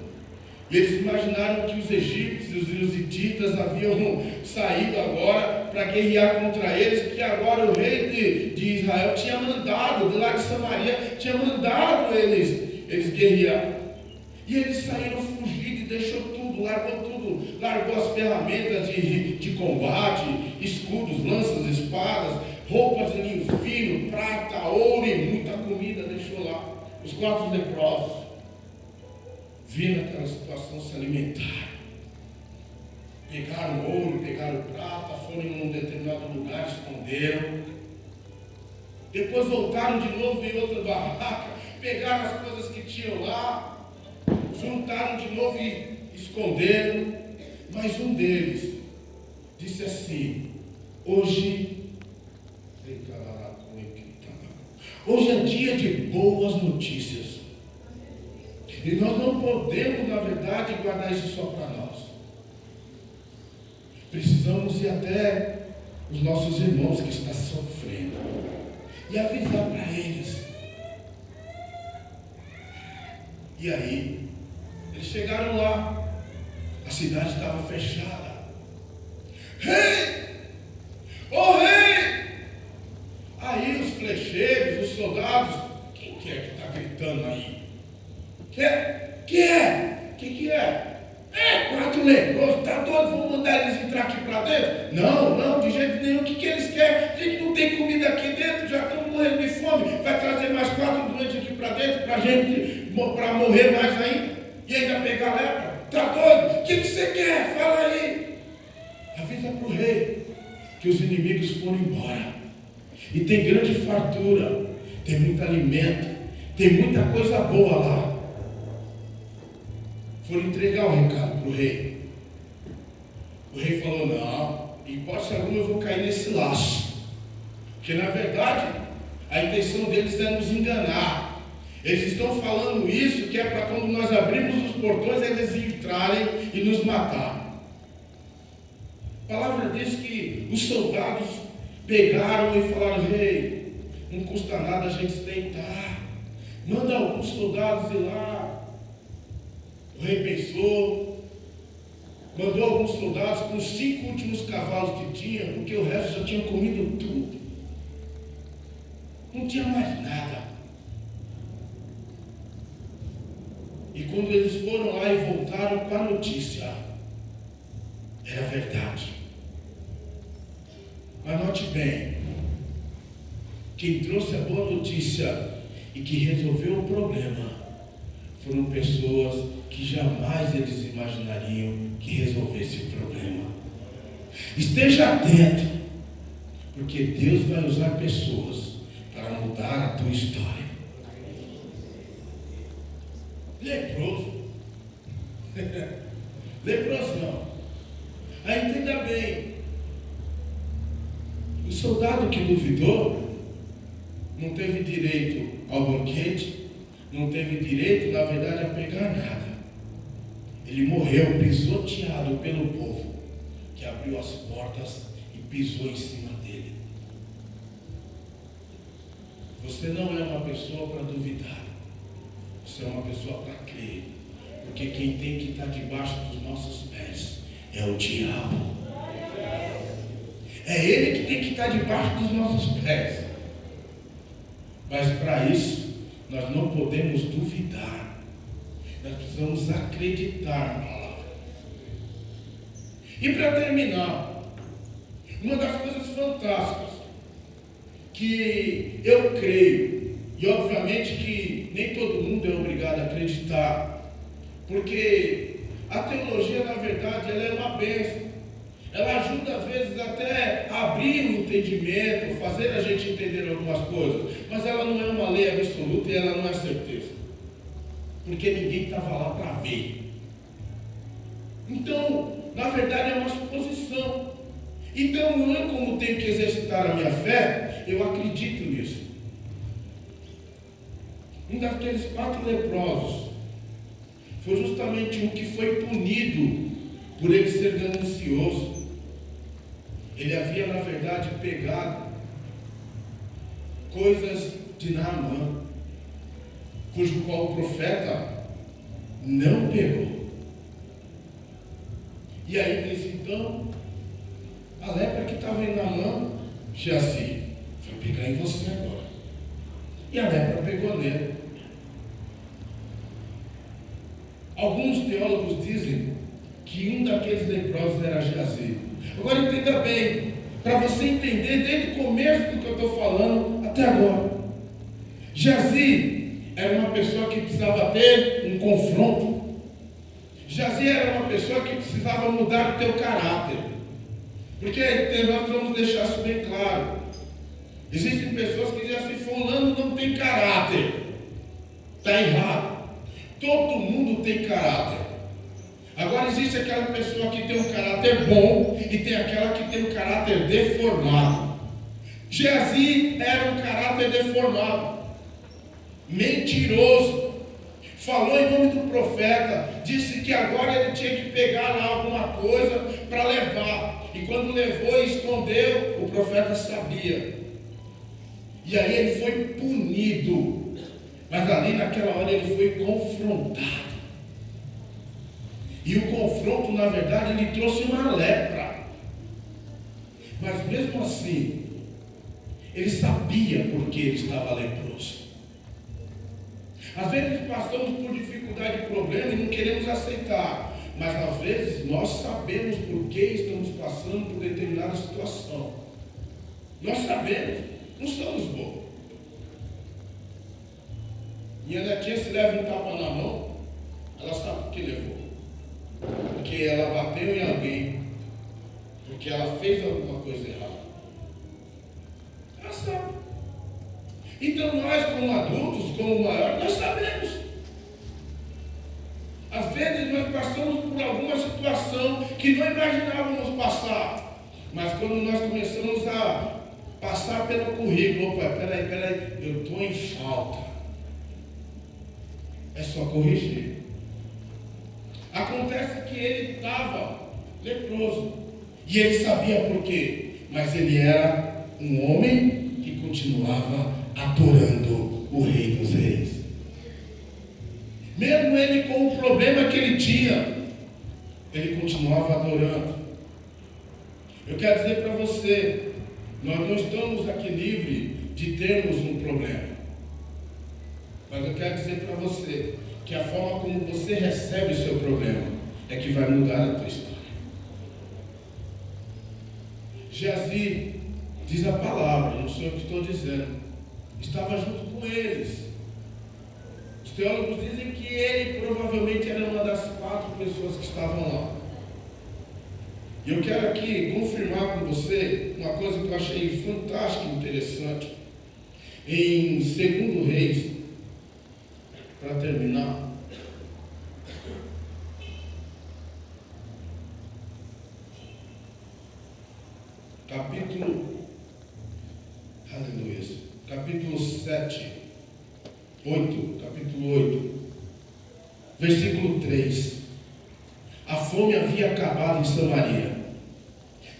E eles imaginaram que os egípcios e os hititas haviam saído agora para guerrear contra eles, que agora o rei de Israel tinha mandado, de lá de Samaria, tinha mandado eles guerrear. E eles saíram fugidos e deixou tudo, largou as ferramentas de combate, escudos, lanças, espadas, roupas de linho fino, prata, ouro e muita comida, deixou lá. Os 4 leprosos, vindo aquela situação, se alimentaram. Pegaram ouro, pegaram prata, foram em um determinado lugar, esconderam. Depois voltaram de novo em outra barraca, pegaram as coisas que tinham lá, juntaram de novo e esconderam. Mas um deles disse assim: hoje é dia de boas notícias. E nós não podemos, na verdade, guardar isso só para nós. Precisamos ir até os nossos irmãos que estão sofrendo e avisar para eles. E aí, eles chegaram lá, a cidade estava fechada. Rei! Ô rei! Aí os flecheiros, os soldados, quem que é que está gritando aí? Que é? 4 leprosos, tá doido? Vamos mandar eles entrar aqui para dentro? Não, de jeito nenhum. O que eles querem? A gente não tem comida aqui dentro, já estamos morrendo de fome. Vai trazer mais 4 doentes aqui para dentro, para morrer mais ainda? E ainda pegar lepra? Tá doido? O que você quer? Fala aí. Avisa para o rei que os inimigos foram embora. E tem grande fartura, tem muito alimento, tem muita coisa boa lá. Foram entregar o recado para o rei. O rei falou: não, em hipótese alguma eu vou cair nesse laço. Porque na verdade, a intenção deles é nos enganar. Eles estão falando isso que é para quando nós abrimos os portões eles entrarem e nos matar. A palavra diz que os soldados pegaram e falaram: rei, não custa nada a gente tentar. Manda alguns soldados ir lá. O rei pensou, mandou alguns soldados com os 5 últimos cavalos que tinha, porque o resto já tinha comido tudo. Não tinha mais nada. E quando eles foram lá e voltaram com a notícia, era verdade. Mas note bem, quem trouxe a boa notícia e que resolveu o problema foram pessoas que jamais eles imaginariam que resolvesse o problema. Esteja atento, porque Deus vai usar pessoas para mudar a tua história. Leproso. Leproso não. Aí entenda bem. O soldado que duvidou não teve direito ao banquete, não teve direito, na verdade, a pegar nada. Ele morreu pisoteado pelo povo, que abriu as portas e pisou em cima dele. Você não é uma pessoa para duvidar. Você é uma pessoa para crer. Porque quem tem que estar debaixo dos nossos pés é o diabo. É Ele que tem que estar debaixo dos nossos pés. Mas para isso, nós não podemos duvidar. Nós precisamos acreditar na palavra. E para terminar, uma das coisas fantásticas que eu creio, e obviamente que nem todo mundo é obrigado a acreditar, porque a teologia, na verdade, ela é uma bênção. Ela ajuda, às vezes, até a abrir o entendimento, fazer a gente entender algumas coisas. Mas ela não é uma lei absoluta e ela não é certeza. Porque ninguém estava lá para ver. Então, na verdade, é uma suposição. Então, eu, como tenho que exercitar a minha fé, eu acredito nisso. Um daqueles 4 leprosos foi justamente um que foi punido por ele ser ganancioso. Ele havia, na verdade, pegado coisas de Naamã, cujo qual o profeta não pegou. E aí disse, então, a lepra que estava em Naamã, Geazi, vai pegar em você agora. E a lepra pegou nele. Alguns teólogos dizem que um daqueles leprosos era Geazi. Agora entenda bem, para você entender desde o começo do que eu estou falando até agora. Geazi era uma pessoa que precisava ter um confronto. Geazi era uma pessoa que precisava mudar o teu caráter. Porque nós vamos deixar isso bem claro. Existem pessoas que dizem assim, fulano não tem caráter. Está errado. Todo mundo tem caráter. Agora existe aquela pessoa que tem um caráter bom e tem aquela que tem um caráter deformado. Geazi era um caráter deformado, mentiroso, falou em nome do profeta, disse que agora ele tinha que pegar lá alguma coisa para levar, e quando levou e escondeu, o profeta sabia, e aí ele foi punido, mas ali naquela hora ele foi confrontado. E o confronto, na verdade, ele trouxe uma lepra. Mas mesmo assim, ele sabia por que ele estava leproso. Às vezes passamos por dificuldade e problema e não queremos aceitar. Mas às vezes nós sabemos por que estamos passando por determinada situação. Nós sabemos, não somos bobos. Minha netinha se leva um tapa na mão, ela sabe por que levou. Porque ela bateu em alguém, porque ela fez alguma coisa errada. Ela sabe. Então nós, como adultos, como maiores, nós sabemos. Às vezes nós passamos por alguma situação que não imaginávamos passar. Mas quando nós começamos a passar pelo currículo, opa, peraí, eu estou em falta. É só corrigir. Acontece que ele estava leproso. E ele sabia por quê. Mas ele era um homem que continuava adorando o Rei dos Reis. Mesmo ele com o problema que ele tinha, ele continuava adorando. Eu quero dizer para você, nós não estamos aqui livres de termos um problema. Mas eu quero dizer para você que a forma como você recebe o seu problema é que vai mudar a tua história. Geazi, diz a palavra, não sou eu que estou dizendo, estava junto com eles. Os teólogos dizem que ele provavelmente era uma das 4 pessoas que estavam lá. E eu quero aqui confirmar com você uma coisa que eu achei fantástica e interessante. Em 2 Reis, para terminar, capítulo 7, capítulo 8, versículo 3. A fome havia acabado em Samaria.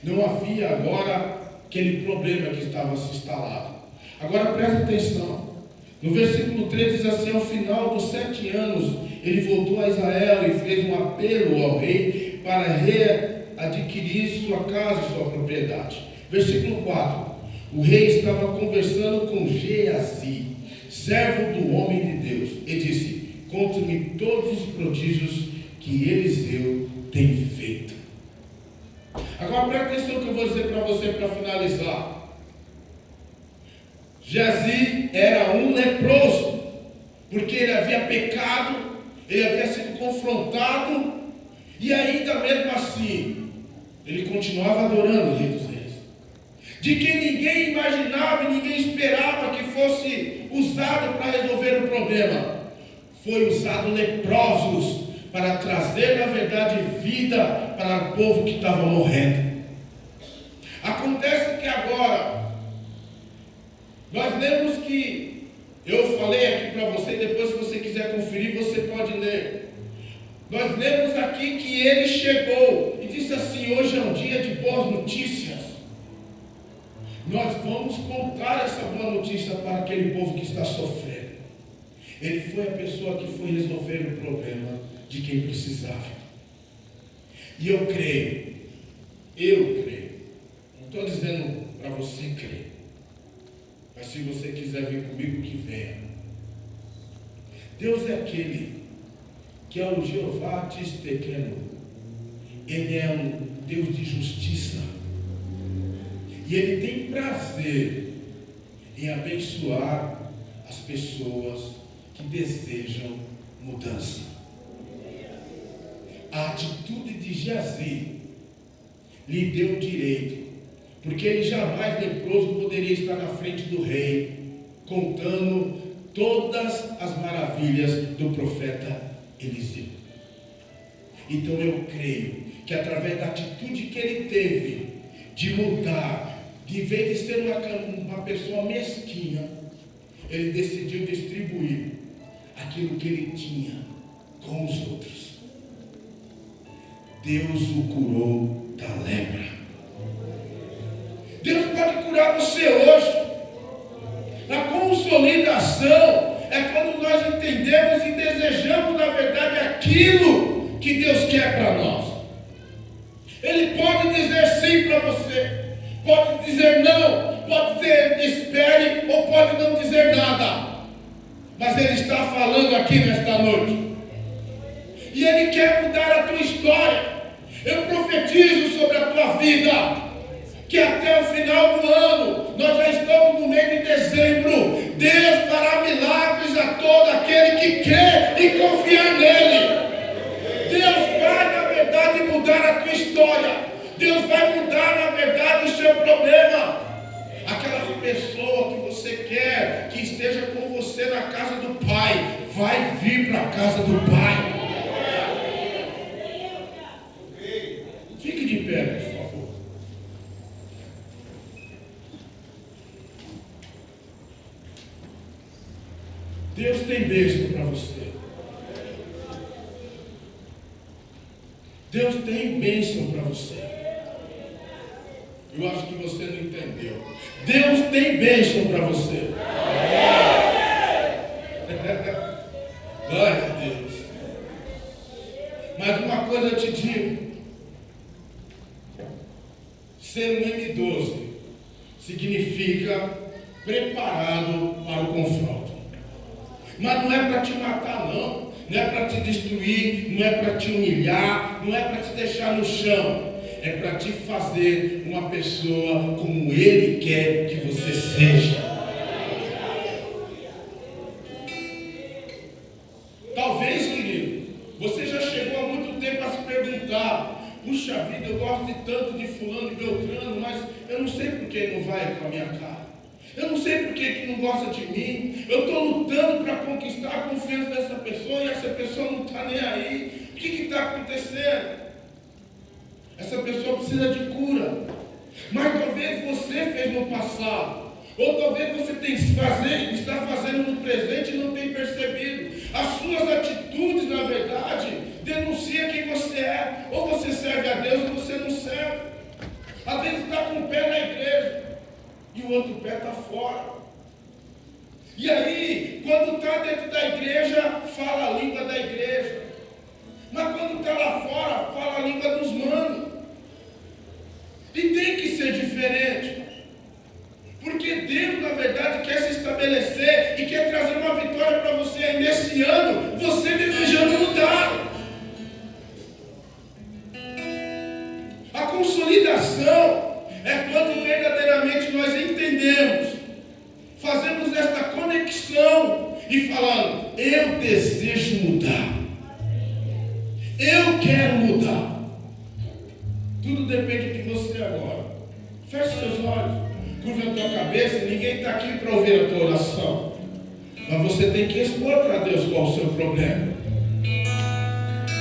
Não havia agora aquele problema que estava se instalado. Agora presta atenção. No versículo 3 diz assim: ao final dos 7 anos, ele voltou a Israel e fez um apelo ao rei para readquirir sua casa e sua propriedade. Versículo 4. O rei estava conversando com Geazi, servo do homem de Deus, e disse: conte-me todos os prodígios que Eliseu tem feito. Agora presta atenção no que eu vou dizer para você para finalizar. Geazi era um leproso, porque ele havia pecado, ele havia sido confrontado, e ainda mesmo assim, ele continuava adorando o Rei dos Reis, de quem ninguém imaginava e ninguém esperava que fosse usado para resolver o problema. Foi usado leprosos para trazer, na verdade, vida para o povo que estava morrendo. Acontece que agora, nós lemos que, eu falei aqui para você, depois se você quiser conferir, você pode ler. Nós lemos aqui que ele chegou e disse assim: hoje é um dia de boas notícias. Nós vamos contar essa boa notícia para aquele povo que está sofrendo. Ele foi a pessoa que foi resolver o problema de quem precisava. E eu creio, não estou dizendo para você crer, mas se você quiser vir comigo, que venha. Deus é aquele que é o Jeová Tsidkenu. Ele é um Deus de justiça. E Ele tem prazer em abençoar as pessoas que desejam mudança. A atitude de Geazi lhe deu direito, porque ele jamais, leproso, poderia estar na frente do rei, contando todas as maravilhas do profeta Eliseu. Então eu creio que através da atitude que ele teve, de mudar, de vez de ser uma pessoa mesquinha, ele decidiu distribuir aquilo que ele tinha com os outros. Deus o curou da lepra. Deus pode curar você hoje. A consolidação é quando nós entendemos e desejamos, na verdade, aquilo que Deus quer para nós. Ele pode dizer sim para você, pode dizer não, pode dizer espere, ou pode não dizer nada. Mas Ele está falando aqui nesta noite. E Ele quer mudar a tua história. Eu profetizo sobre a tua vida, que até o final do ano, nós já estamos no mês de dezembro, Deus fará milagres a todo aquele que quer e confiar nele. Deus vai, na verdade, mudar a tua história. Deus vai mudar, na verdade, o seu problema. Aquela pessoa que você quer que esteja com você na casa do Pai, vai vir para a casa do Pai. Fique de pé, por favor. Deus tem bênção para você. Deus tem bênção para você. Eu acho que você não entendeu. Deus tem bênção para você. Glória a Deus. Mas uma coisa eu te digo: ser um M12 significa preparado para o confronto. Mas não é para te matar, não. Não é para te destruir, não é para te humilhar, não é para te deixar no chão. É para te fazer uma pessoa como Ele quer que você seja. Talvez, querido, você já chegou há muito tempo a se perguntar: puxa vida, eu gosto de tanto de fulano e beltrano, mas eu não sei por que não vai com a minha cara. Eu não sei por que não gosta de mim. Eu estou lutando para conquistar a confiança dessa pessoa e essa pessoa não está nem aí. O que está acontecendo? Essa pessoa precisa de cura. Mas talvez você fez no passado, ou talvez você está fazendo no presente e não tem percebido. As suas atitudes, na verdade, denunciam quem você é. Ou você serve a Deus ou você não serve. Às vezes está com o pé na igreja e o outro pé está fora. E aí, quando está dentro da igreja, fala a língua da igreja. Mas quando está lá fora, fala a língua dos manos. E tem que ser diferente. Porque Deus, na verdade, quer se estabelecer e quer trazer uma vitória para você aí nesse ano, você desejando mudar. A consolidação é quando verdadeiramente nós entendemos, fazemos esta conexão e falando: eu desejo mudar, eu quero mudar. Tudo depende de você agora. Feche seus olhos, curva a tua cabeça. Ninguém está aqui para ouvir a tua oração, mas você tem que expor para Deus qual é o seu problema.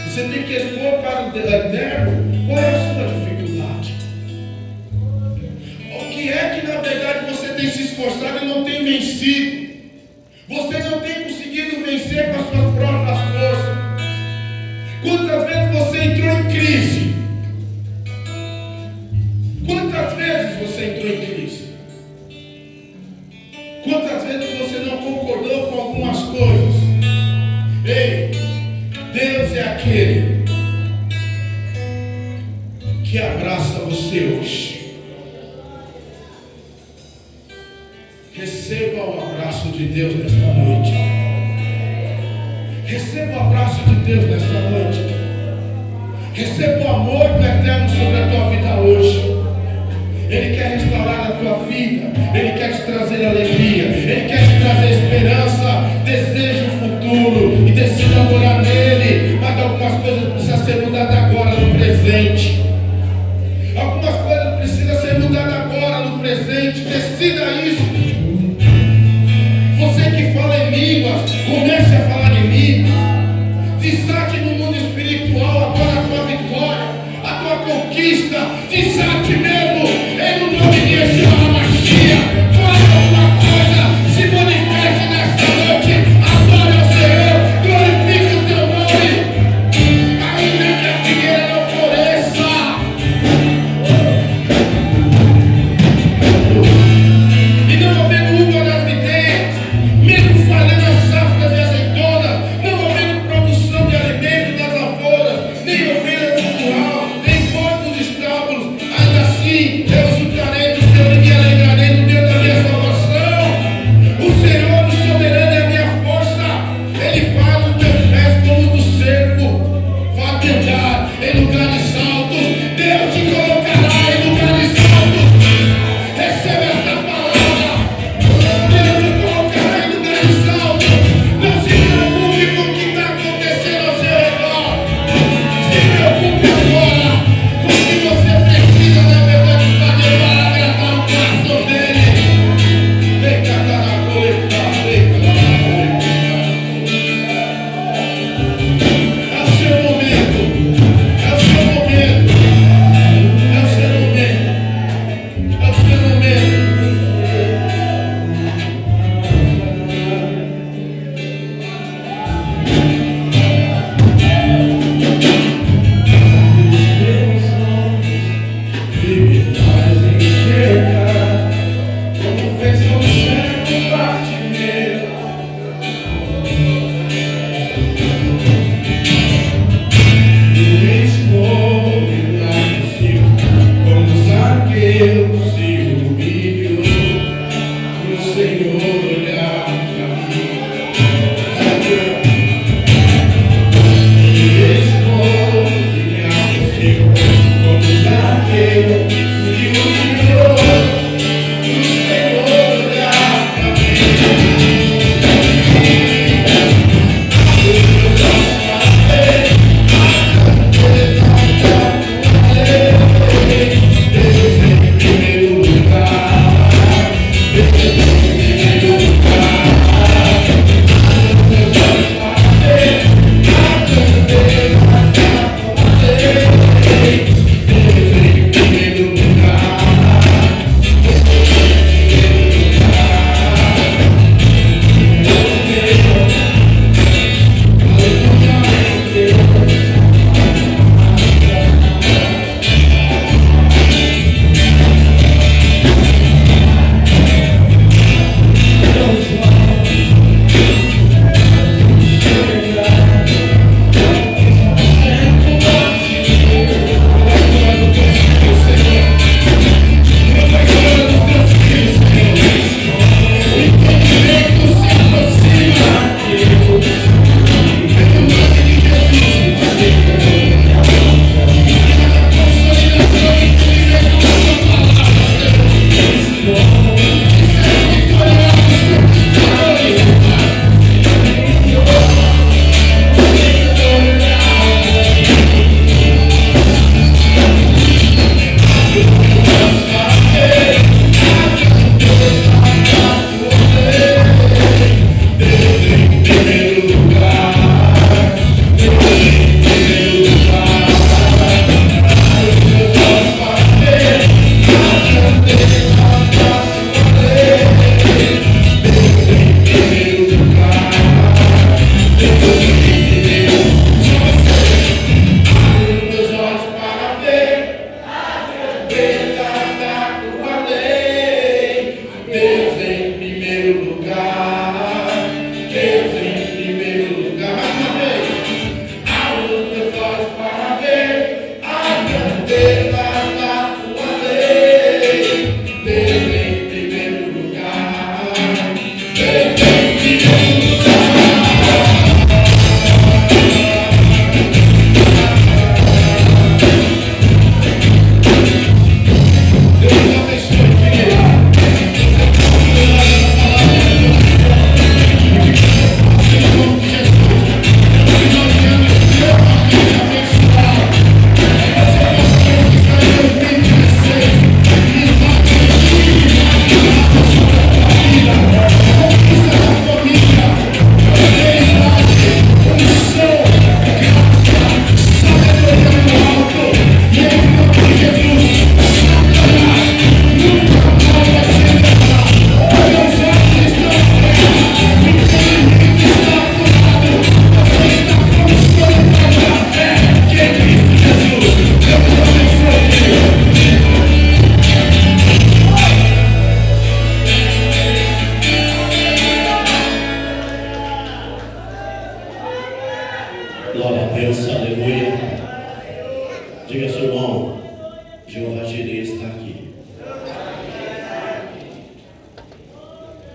Você tem que expor para o Eterno qual é a sua dificuldade. O que é que na verdade você tem se esforçado e não tem vencido? Você não tem conseguido vencer com as suas próprias forças. Quantas vezes você entrou em crise? Quantas vezes você entrou em crise? Quantas vezes você não concordou com algumas coisas? Ei, Deus é aquele que abraça você hoje. Receba o abraço de Deus nesta noite. Receba o abraço de Deus nesta noite. Receba o amor do Eterno sobre a tua vida hoje. Ele quer restaurar a tua vida. Ele quer te trazer alegria. Ele quer te trazer esperança. Deseja o futuro e decida morar nele. Mas algumas coisas precisam ser mudadas agora no presente. Algumas coisas precisam ser mudadas agora no presente. Decida isso. Você que fala em línguas, comece a falar em línguas. Desate no mundo espiritual agora a tua vitória, a tua conquista. Desate mesmo, em nome de Yeshua HaMashiach. Fale alguma coisa, se manifeste nesta noite. Adore ao Senhor, glorifique o teu nome. Ainda que a figueira não floresça,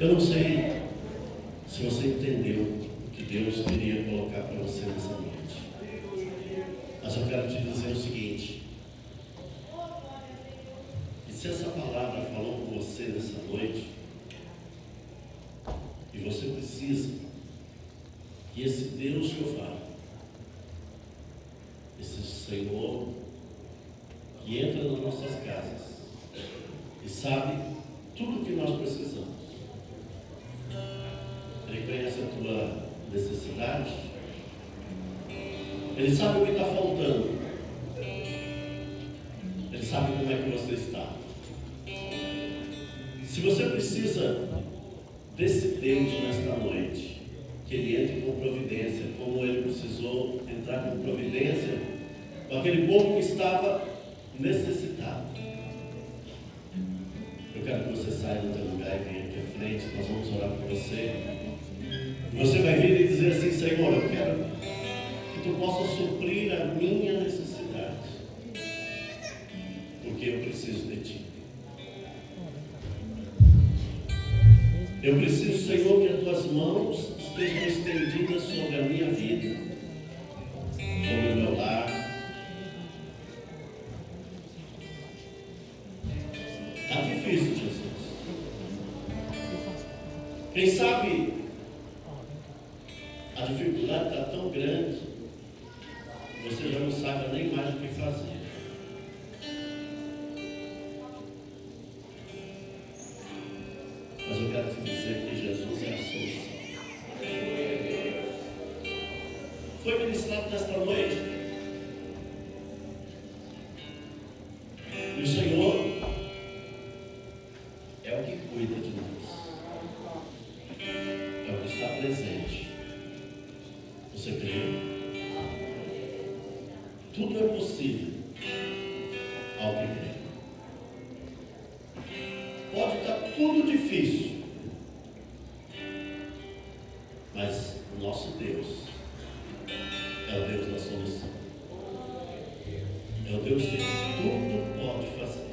Eu não sei se você entendeu o que Deus queria colocar para você nessa noite, mas eu quero te dizer o seguinte: e se essa palavra falou com você nessa noite, e você precisa que esse Deus Jeová, esse Senhor que entra nas nossas casas e sabe tudo o que nós precisamos, Ele conhece a tua necessidade, Ele sabe o que está faltando, Ele sabe como é que você está. Se você precisa desse Deus nesta noite, que Ele entre com providência, como Ele precisou entrar com providência com aquele povo que estava necessitado, eu quero que você saia do teu lugar e venha aqui à frente. Nós vamos orar por você. E você vai vir e dizer assim: Senhor, eu quero que Tu possa suprir a minha necessidade, porque eu preciso de Ti. Eu preciso, Senhor, que as Tuas mãos estejam estendidas sobre a minha vida, sobre o meu lar. Está difícil, Jesus. Quem sabe a dificuldade está tão grande, você já não sabe nem mais o que fazer. Mas eu quero te dizer que Jesus é a solução. Foi ministrado nesta noite, e o Senhor é o que cuida de nós, é o que está presente. Você crê? Tudo é possível ao que crê. Pode estar tudo difícil, mas o nosso Deus é o Deus da solução. É o Deus que tudo pode fazer.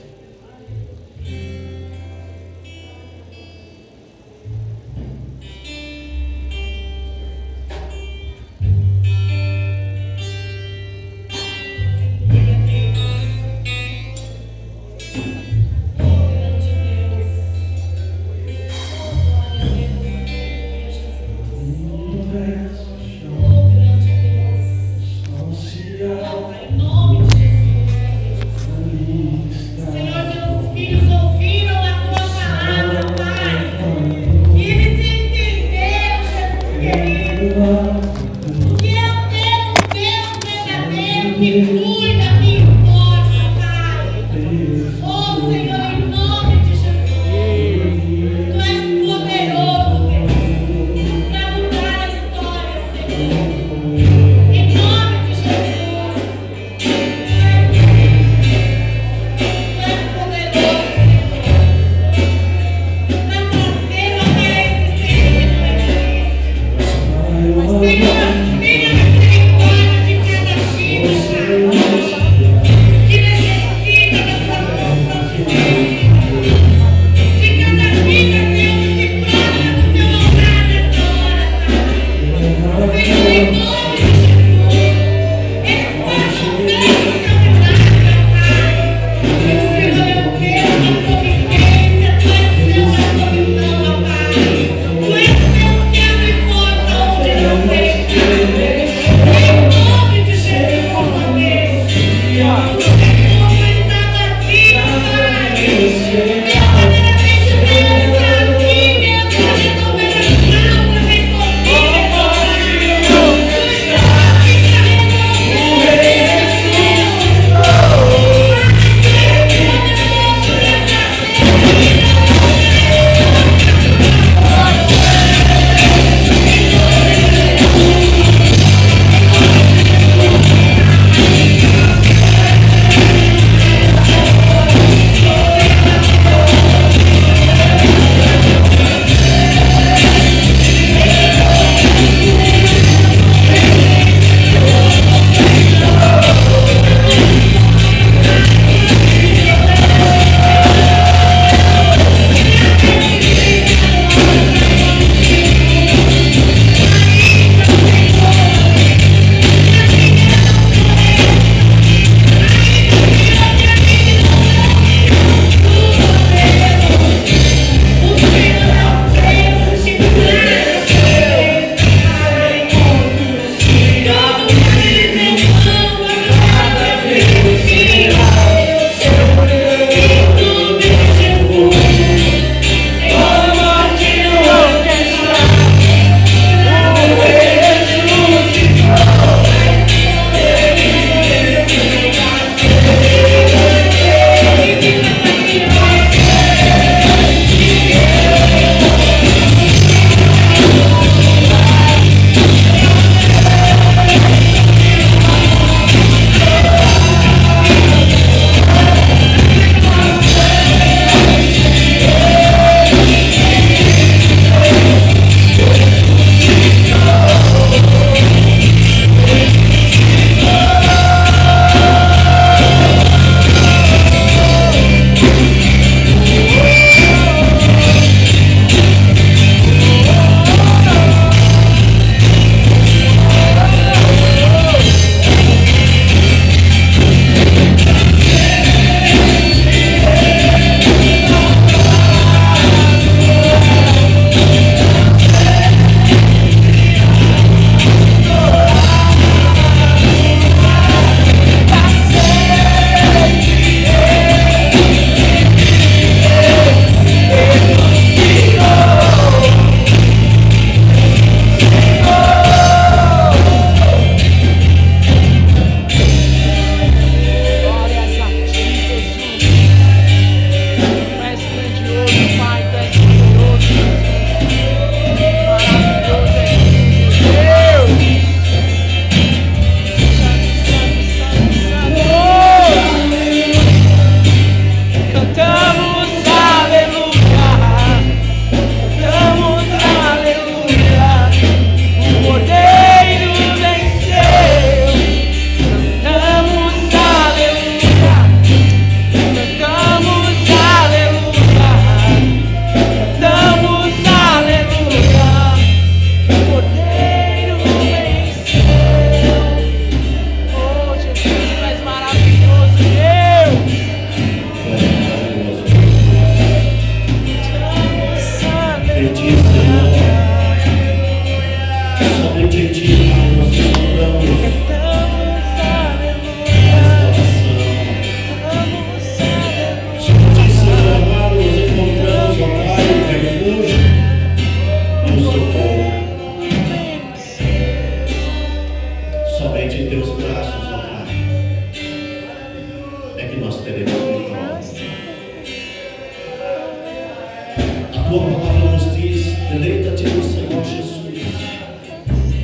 tua palavra nos diz: deleita-te no Senhor Jesus,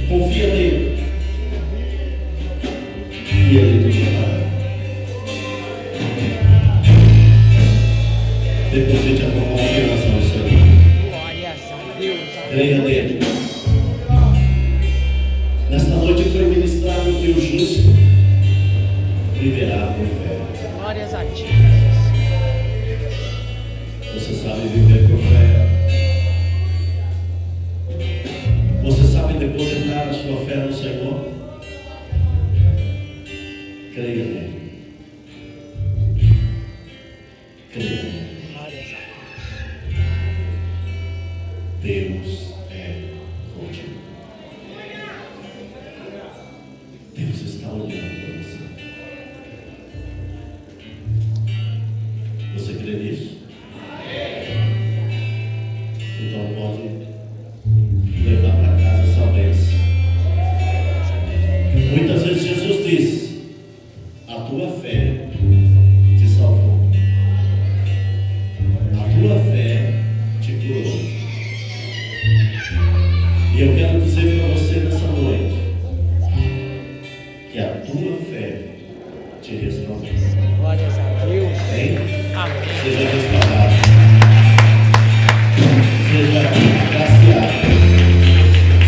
confia nele, e ele te fará. Deposite a tua confiança no Senhor. Glórias a Deus. Creia nele. Nesta noite foi ministrado que o justo viverá por fé. Glórias a Deus. Você sabe viver por fé? Você sabe depositar a sua fé no Senhor? Creia nele. Creia nele. Deus é contigo. Deus está olhando para você. Você crê nisso? Então pode levar para casa essa bênção. Muitas vezes Jesus disse: a tua fé te salvou. A tua fé te curou. E eu quero dizer para você nessa noite que a tua fé te restaurou. Glórias a Deus. Amém? Amém. Seja restaurado.